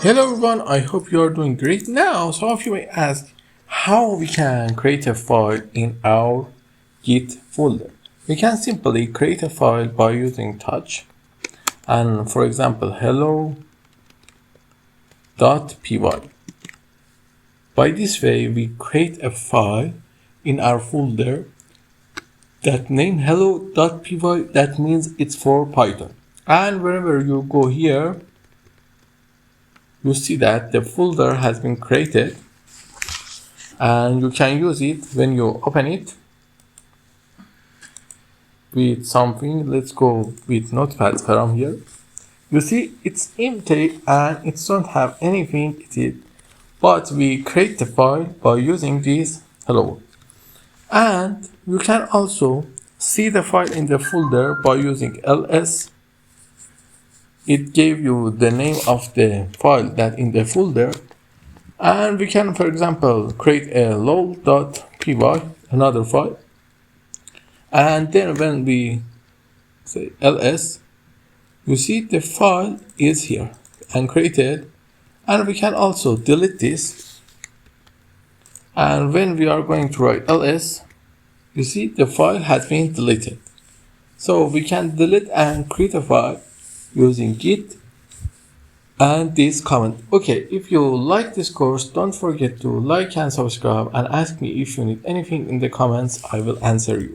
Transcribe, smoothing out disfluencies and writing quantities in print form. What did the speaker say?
Hello everyone, I hope you are doing great. Now, some of you may ask how we can create a file in our Git folder. We can simply create a file by using touch and for example hello.py. By this way we create a file in our folder that name hello.py, that means it's for Python. And whenever you go here, you see that the folder has been created and you can use it when you open it with something. Let's go with Notepad from here. You see it's empty and it don't have anything in it, but we create the file by using this hello. And you can also see the file in the folder by using ls. It gave you the name of the file that in the folder. And we can, for example, create a lol.py, another file. And then when we say ls, you see the file is here and created. And we can also delete this. And when we are going to write ls, you see the file has been deleted. So we can delete and create a file using git and this comment. Okay, if you like this course, don't forget to like and subscribe and ask me if you need anything in the comments. I will answer you.